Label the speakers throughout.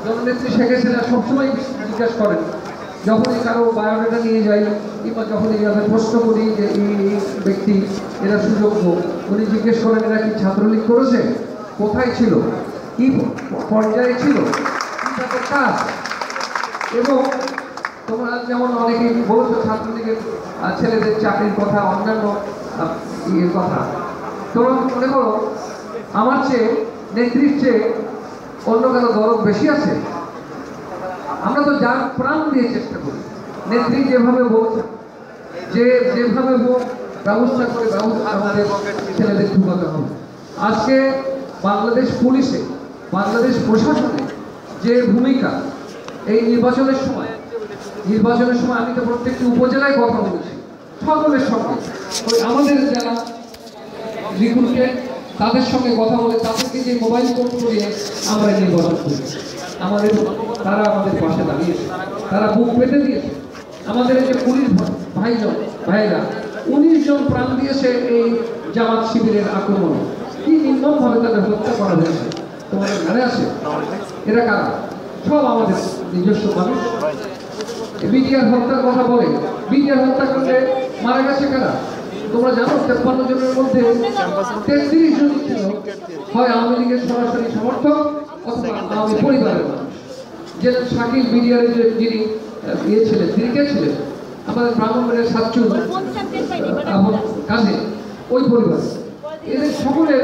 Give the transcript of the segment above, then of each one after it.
Speaker 1: জননেত্রী শেখ হাসিনা সবসময় জিজ্ঞাসা করেন, যখনই কারো বায়োডাটা নিয়ে যাই কিংবা যখনই আমি প্রশ্ন করি যে এই ব্যক্তি এরা সুযোগ্য, উনি জিজ্ঞেস করেন এরা কি ছাত্রলীগ করেছে, কোথায় ছিল, কি পর্যায়ে ছিল, কি তাদের কাজ। এবং তোমরা যেমন অনেকেই বলছো ছাত্রলীগের ছেলেদের চাকরির কথা, অন্যান্য ইয়ের কথা, তোমরা মনে করো আমার চেয়ে নেত্রীর চেয়ে অন্য কারো দরদ বেশি আছে? আমরা তো যার প্রাণ দিয়ে চেষ্টা করি, নেত্রী যেভাবে বলছে, যেভাবে ব্যবস্থা করে আমাদের ছেলেদের ঢুকাতে হবে। আজকে বাংলাদেশ পুলিশে, বাংলাদেশ প্রশাসনে যে ভূমিকা, এই নির্বাচনের সময় আমি তো প্রত্যেকটি উপজেলায় কথা বলেছি সকলের সঙ্গে, ওই আমাদের যারা রিক্রুটেড তাদের সঙ্গে কথা বলে তাদেরকে যে মোবাইল ফোন করিয়ে আমরা নির্বাচন করি, তারা আমাদের পাশে দাঁড়িয়েছে, তারা বুক পেতে দিয়েছে। আমাদের যে পুলিশ ভাইরা 19 জন প্রাণ দিয়েছে এই জামাত শিবিরের আক্রমণে। কি নির্মমভাবে তাদের হত্যা করা হয়েছে তোমাদের মনে আছে? এরা কারা? সব আমাদের নিজস্ব মানুষ। বিটিআর হত্যার কথা বলে, বিটিআর হত্যা করলে মারা গেছে কারা তোমরা জানো? 53 জনের মধ্যে 33 জন ছিল হয় আওয়ামী লীগের সরাসরি সমর্থক অথবা আওয়ামী পরিবারের মানুষ। যে শাকিল বিডিআরের যিনি ছিলেন, তিনি কে ছিলেন? আমাদের ব্রাহ্মণবাড়িয়ার সাতচুর কাজে ওই পরিবার। এদের সকলের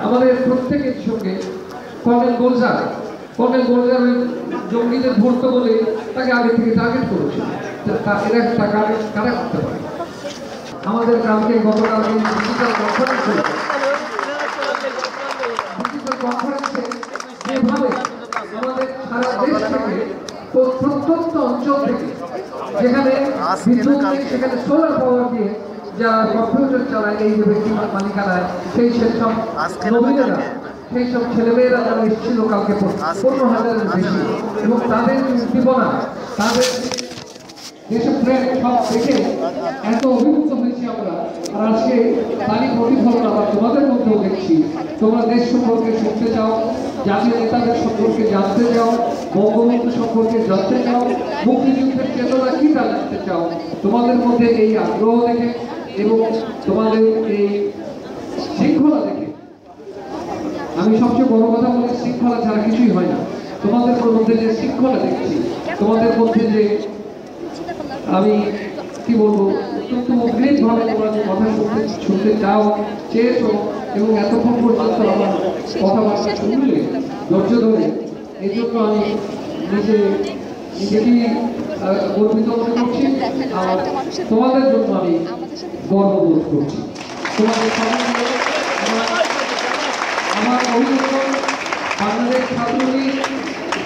Speaker 1: আমাদের প্রত্যেকের সঙ্গে কর্নেল গোলজার ওই জঙ্গিদের ধরতে বলে তাকে আগে থেকে টার্গেট করেছে। এরা কারা করতে পারে? আমাদের গ্রামকে গতকালকে ডিজিটাল কনফারেন্সে যেভাবে আমাদের সারা দেশ থেকে প্রত্যন্ত অঞ্চল থেকে যেখানে বিদ্যুৎ নেই সেখানে সোলার পাওয়ার দিয়ে যারা কম্পিউটার চালায়, এই যে ব্যক্তি মালিকানায় সেই সব নবীনেরা, সেই সব ছেলেমেয়েরা যারা এসেছিল কালকে 15,000-এর বেশি, এবং তাদের উদ্দীপনা, তাদের দেশপ্রেম সব দেখে এত অভিভূত হয়েছি আমরা। আর আজকে তারই প্রতিফলন আবার তোমাদের মধ্যেও দেখছি। তোমরা দেশ সম্পর্কে শিখতে চাও, জাতীয় নেতাদের সম্পর্কে জানতে চাও, বঙ্গবন্ধু সম্পর্কে জানতে চাও, মুক্তিযুদ্ধের চেতনা কি তা জানতে চাও। তোমাদের মধ্যে এই আগ্রহ দেখে এবং তোমাদের এই শৃঙ্খলা দেখে, আমি সবচেয়ে বড় কথা বলি, শৃঙ্খলা ছাড়া কিছুই হয় না। তোমাদের মধ্যে যে শৃঙ্খলা দেখছি, তোমাদের মধ্যে যে আমি কি বলবো, কিন্তু অগ্রিমভাবে তোমরা যে কথা শুনতে চাও, চেয়েছো এবং এতক্ষণ পর্যন্ত আমার কথাবার্তা শুনলে ধৈর্য ধরে, এই জন্য আমি নিজেকেই গর্বিত মনে করছি। আর তোমাদের জন্য আমি গর্ববোধ করছি। তোমাদের আমার অভিনন্দন। বাংলাদেশ ছাত্রলীগ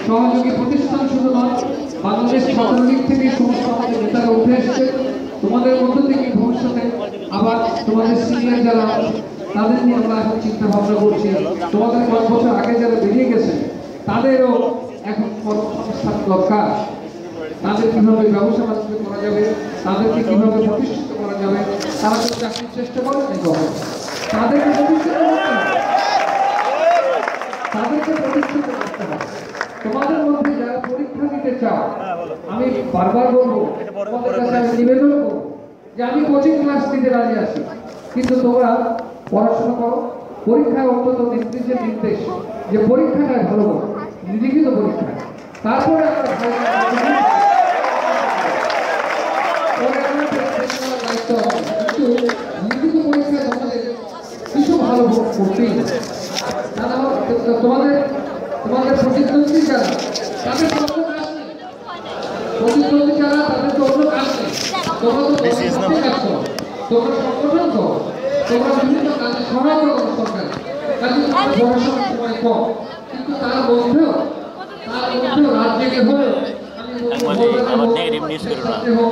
Speaker 1: সহযোগী প্রতিষ্ঠান শুধু নয়, বাংলাদেশ ছাত্রলীগ থেকে সমস্ত আমাদের নেতারা উঠে এসেছে। তোমাদের মধ্য থেকে ভবিষ্যতে আবার তোমাদের সিনিয়র যারা, তাদের নিয়ে আমরা এখন চিন্তা ভাবনা করছি। তোমাদের 5 বছর আগে যারা বেরিয়ে গেছে তাদেরও এখন কর্মসংস্থান দরকার। তাদের কিভাবে ব্যবসা বাণিজ্য করা যাবে, তাদেরকে কিভাবে প্রতিষ্ঠিত করা যাবে, তারা তো চাকরির চেষ্টা করে নাই কখন, তাদেরকে প্রতিষ্ঠিত করতে হবে, তাদেরকে প্রতিষ্ঠিত করতে হবে। তোমাদের মধ্যে যারা পরীক্ষা দিতে চাও, আমি বারবার বলবো, তোমাদের কাছে আমি নিবেদন করবো যে আমি কোচিং ক্লাস দিতে রাজি আছি, কিন্তু তোমরা পড়াশোনা করো, পরীক্ষায় অন্তত নেতৃত্বের নির্দেশ যে পরীক্ষাটাই ভালো করো, লিখিত পরীক্ষা, তারপরে আমরা দায়িত্ব হবে। কিন্তু লিখিত পরীক্ষায় তোমাদের কিছু ভালো করতেই হবে। তোমাদের প্রতিদ্বন্দ্বী যারা, তাদের তো অন্য কাজ নেই, প্রতিদ্বন্দ্বী যারা তাদের তো অন্য কাজ নেই। তোমরা তো কাজ করো, তোমরা সংগঠন করো, তোমরা বিভিন্ন কাজে সহায়তা করো সরকার, কাজে পড়াশোনার সময় কম, কিন্তু তার মধ্যেও রাত জেগে হলেও এবং